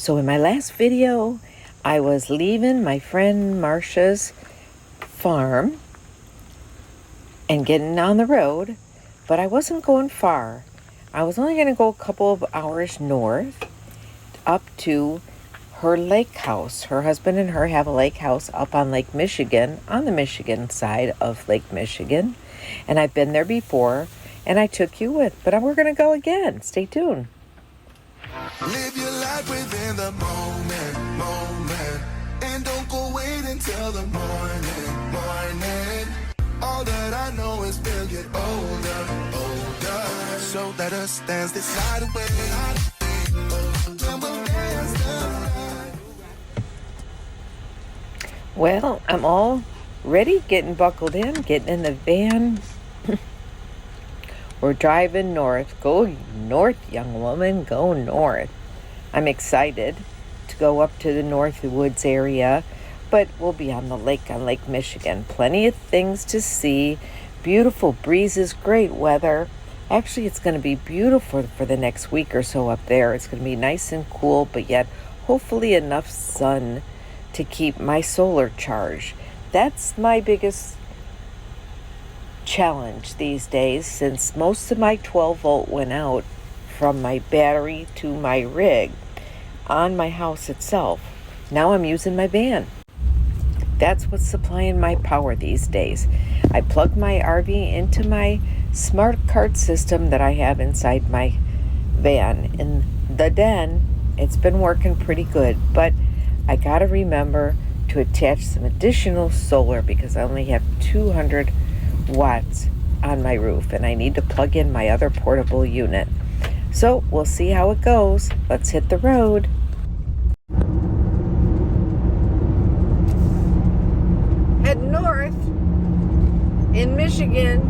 So in my last video, I was leaving my friend Marcia's farm and getting on the road, but I wasn't going far. I was only going to go a couple of hours north up to her lake house. Her husband and her have a lake house up on Lake Michigan, on the Michigan side of Lake Michigan. And I've been there before, and I took you with, but we're going to go again. Stay tuned. Live your life within the moment, and don't go wait until the morning. All that I know is we'll get older. So let us dance this night away. Well, I'm all ready, getting buckled in, getting in the van. We're driving north. Go north, young woman, go north. I'm excited to go up to the North Woods area, but we'll be on the lake, on Lake Michigan. Plenty of things to see, beautiful breezes, great weather. Actually, it's going to be beautiful for the next week or so up there. It's going to be nice and cool, but yet hopefully enough sun to keep my solar charged. That's my biggest challenge these days, since most of my 12 volt went out from my battery to my rig on my house itself. Now I'm using my van. That's what's supplying my power these days. I plug my RV into my smart card system that I have inside my van. In the den, it's been working pretty good, but I gotta remember to attach some additional solar because I only have 200 watts on my roof and I need to plug in my other portable unit. So we'll see how it goes. Let's hit the road. Head north in Michigan,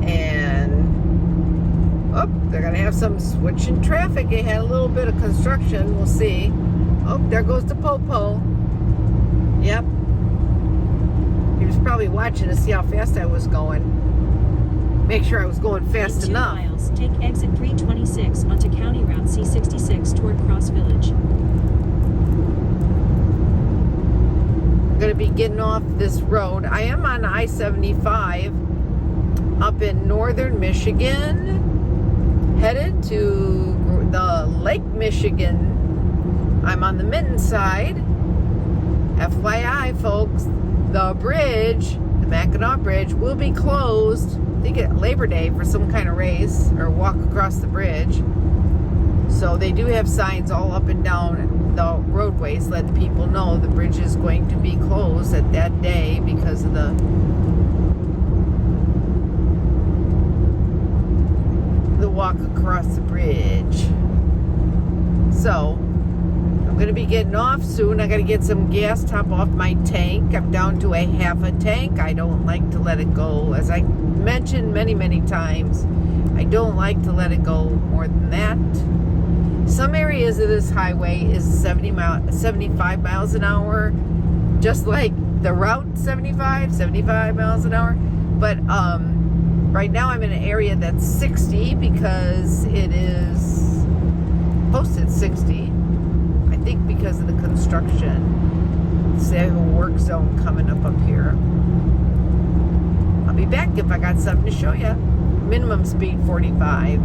and they're gonna have some switching traffic. It had a little bit of construction. We'll see. Oh, there goes the Popo. Yep. He was probably watching to see how fast I was going. Make sure I was going fast enough. 2 miles, take exit 326 onto County Route C66 toward Cross Village. I'm going to be getting off this road. I am on I-75 up in northern Michigan, headed to the Lake Michigan. I'm on the Minton side. FYI, folks, the bridge, the Mackinac Bridge, will be closed, I think at Labor Day, for some kind of race or walk across the bridge. So they do have signs all up and down the roadways, let the people know the bridge is going to be closed at that day because of the walk across the bridge. So I'm going to be getting off soon. I got to get some gas, top off my tank. I'm down to a half a tank. I don't like to let it go. As I mentioned many times, I don't like to let it go more than that. Some areas of this highway is 75 miles an hour, just like the Route 75 miles an hour. But right now I'm in an area that's 60 because it is posted 60. I think because of the construction. Say I have a work zone coming up here. I'll be back if I got something to show you. Minimum speed 45.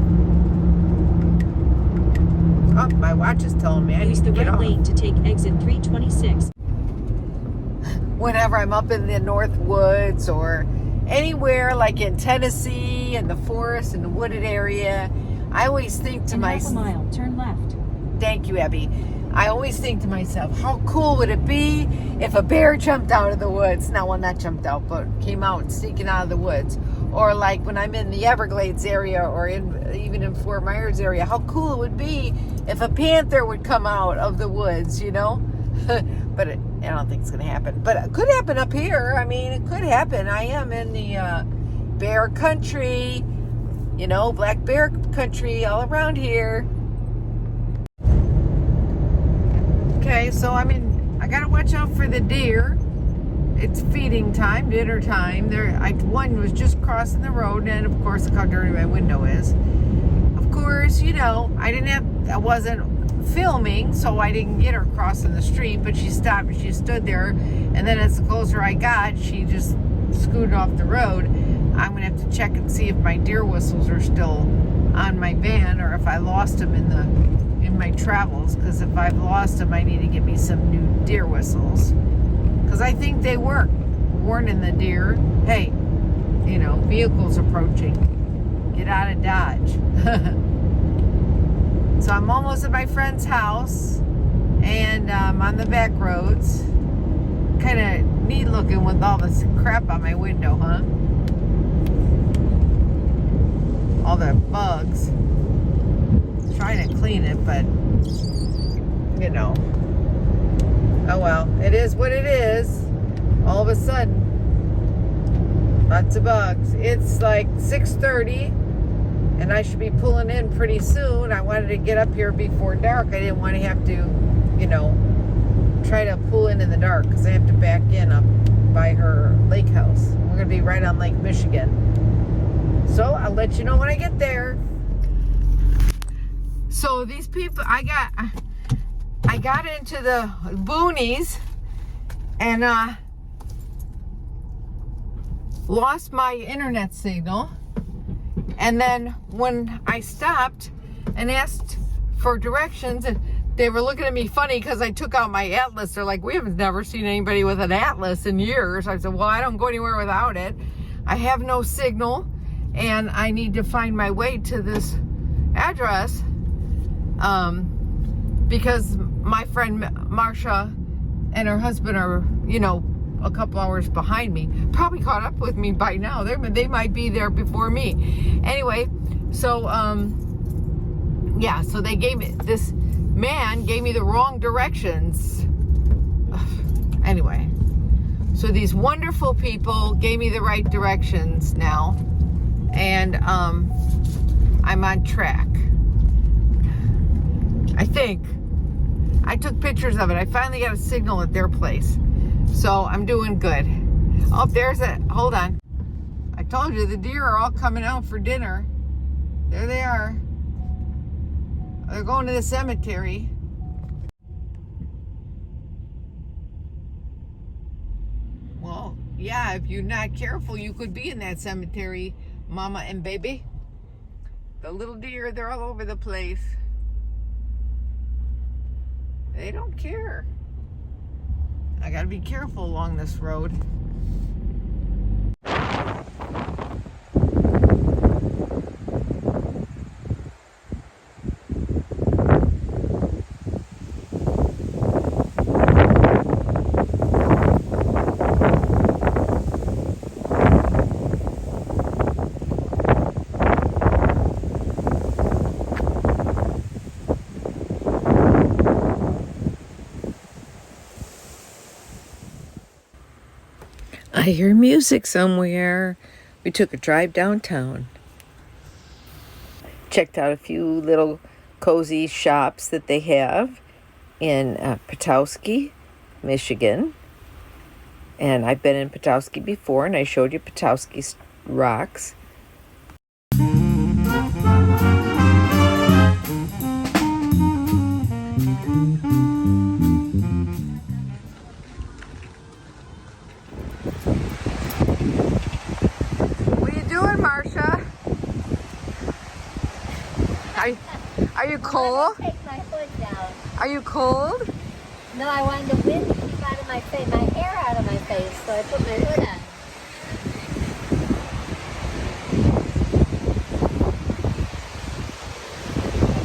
Oh, my watch is telling me I need to get off. Use the right lane to take exit 326. Whenever I'm up in the North Woods or anywhere like in Tennessee and the forest and the wooded area, I always think to myself, half a mile, turn left. Thank you, Abby. I always think to myself, how cool would it be if a bear jumped out of the woods? Now, well, not jumped out, but came out sneaking out of the woods. Or like when I'm in the Everglades area or even in Fort Myers area, how cool it would be if a panther would come out of the woods, you know? But I don't think it's going to happen. But it could happen up here. I mean, it could happen. I am in the bear country, you know, black bear country all around here. Okay, so I got to watch out for the deer. It's feeding time, dinner time. One was just crossing the road, and of course, look how dirty my window is. Of of course, you know, I wasn't filming, so I didn't get her crossing the street, but she stopped, she stood there, and then as the closer I got, she just scooted off the road. I'm gonna have to check and see if my deer whistles are still on my van, or if I lost them in my travels, because if I've lost them, I need to get me some new deer whistles, because I think they work, warning the deer, hey, you know, vehicles approaching, get out of Dodge. So I'm almost at my friend's house, and on the back roads. Kind of neat looking with all this crap on my window, huh? All the bugs. Trying to clean it, but you know, oh well, it is what it is. All of a sudden, lots of bugs. It's like 6:30, and I should be pulling in pretty soon. I wanted to get up here before dark. I didn't want to have to, you know, try to pull in the dark, because I have to back in up by her lake house. We're gonna be right on Lake Michigan, so I'll let you know when I get there. So these people, I got into the boonies and lost my internet signal, and then when I stopped and asked for directions, and they were looking at me funny because I took out my atlas. They're like, we have never seen anybody with an atlas in years. I said, well, I don't go anywhere without it. I have no signal, and I need to find my way to this address, because my friend Marsha and her husband are, you know, a couple hours behind me. Probably caught up with me by now. They might be there before me. Anyway, so, yeah, so they gave me, this man gave me the wrong directions. Anyway, so these wonderful people gave me the right directions now, and I'm on track, I think. I took pictures of it. I finally got a signal at their place, so I'm doing good. Oh, there's a, hold on, I told you the deer are all coming out for dinner. There they are. They're going to the cemetery. Well, yeah, if you're not careful, you could be in that cemetery, mama and baby. The little deer, they're all over the place. They don't care. I gotta be careful along this road. I hear music somewhere. We took a drive downtown. Checked out a few little cozy shops that they have in Petoskey, Michigan. And I've been in Petoskey before, and I showed you Petoskey rocks. Are you cold? Take my hood down. Are you cold? No, I wanted the wind to keep out of my face, my hair out of my face, so I put my hood on.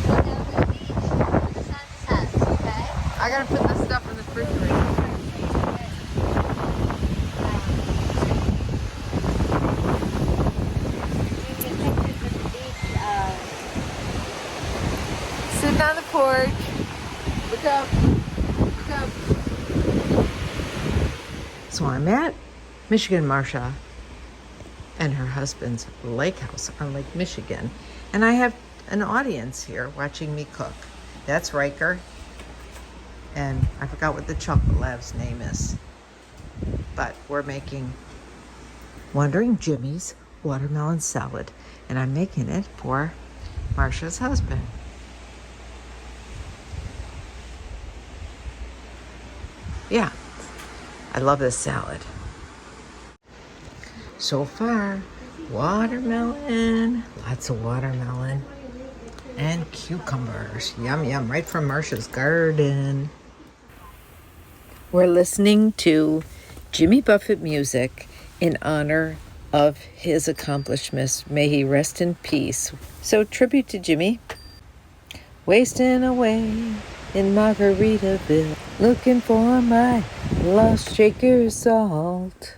Go down to the beach when the sun sets, okay? I gotta put this stuff in the refrigerator. Sitting on the porch. Look up. Look up. So I'm at Michigan Marsha and her husband's lake house on Lake Michigan. And I have an audience here watching me cook. That's Riker. And I forgot what the chocolate lab's name is. But we're making Wandering Jimmy's watermelon salad. And I'm making it for Marsha's husband. Yeah, I love this salad. So far, watermelon, lots of watermelon, and cucumbers. Yum, yum, right from Marsha's garden. We're listening to Jimmy Buffett music in honor of his accomplishments. May he rest in peace. So, tribute to Jimmy. Wasting away in Margaritaville, looking for my lost shaker salt.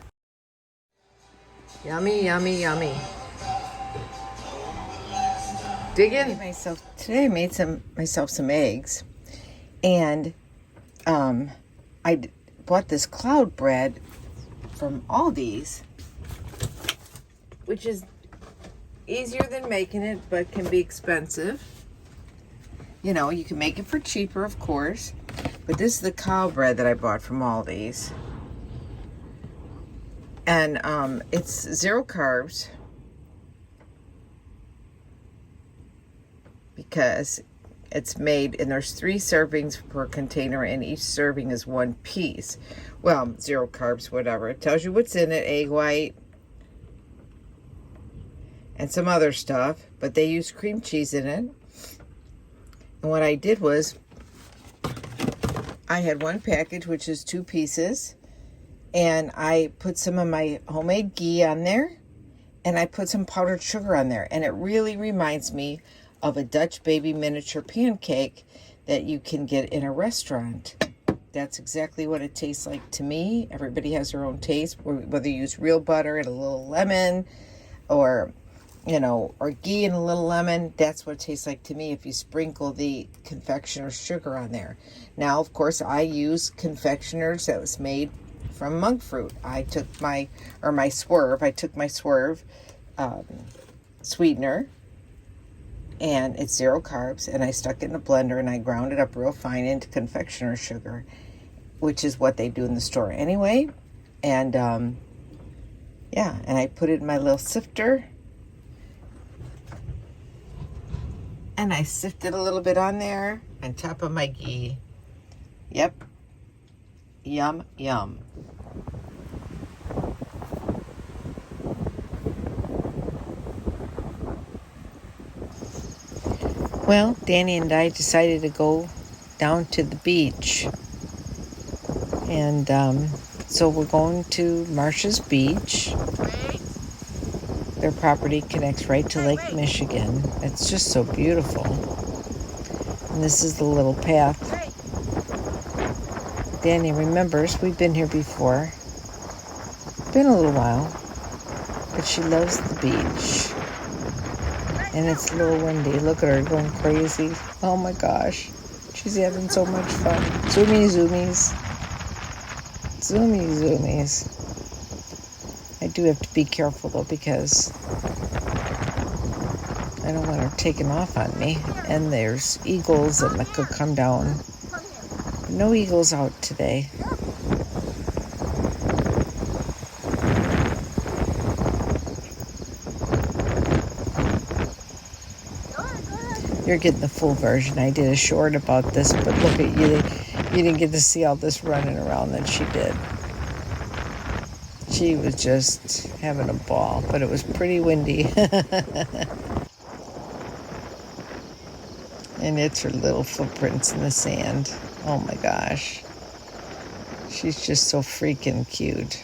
Yummy, yummy, yummy. Dig in. Today I made myself some eggs, and I bought this cloud bread from Aldi's, which is easier than making it, but can be expensive. You know, you can make it for cheaper, of course, but this is the cow bread that I bought from Aldi's. And it's 0 carbs because it's made, and there's 3 servings per container, and each serving is 1 piece. Well, 0 carbs, whatever. It tells you what's in it, egg white, and some other stuff, but they use cream cheese in it. And what I did was, I had 1 package, which is 2 pieces, and I put some of my homemade ghee on there, and I put some powdered sugar on there, and it really reminds me of a Dutch baby miniature pancake that you can get in a restaurant. That's exactly what it tastes like to me. Everybody has their own taste, whether you use real butter and a little lemon, or or ghee and a little lemon. That's what it tastes like to me if you sprinkle the confectioner's sugar on there. Now, of course, I use confectioner's that was made from monk fruit. I took my Swerve sweetener, and it's 0 carbs, and I stuck it in a blender and I ground it up real fine into confectioner's sugar, which is what they do in the store anyway. And yeah, and I put it in my little sifter, and I sifted a little bit on there on top of my ghee. Yep. Yum, yum. Well, Danny and I decided to go down to the beach. And so we're going to Marsha's Beach. Their property connects right to Lake Michigan. It's just so beautiful. And this is the little path. Danny remembers we've been here before. Been a little while. But she loves the beach. And it's a little windy. Look at her going crazy. Oh my gosh. She's having so much fun. Zoomies, zoomies. Zoomies, zoomies. I do have to be careful though, because I don't want her taking off on me. And there's eagles that could come down. No eagles out today. You're getting the full version. I did a short about this, but look at you. You didn't get to see all this running around that she did. She was just having a ball, but it was pretty windy. And it's her little footprints in the sand. Oh my gosh. She's just so freaking cute.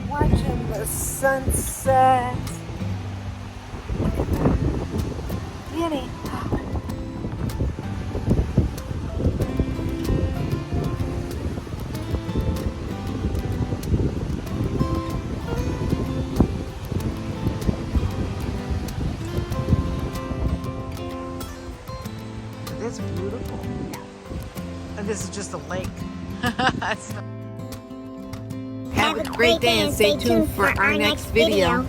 Watching the sunset. Look at that. Annie. That's beautiful. And this is just a lake. Have a great day and stay tuned for our next video.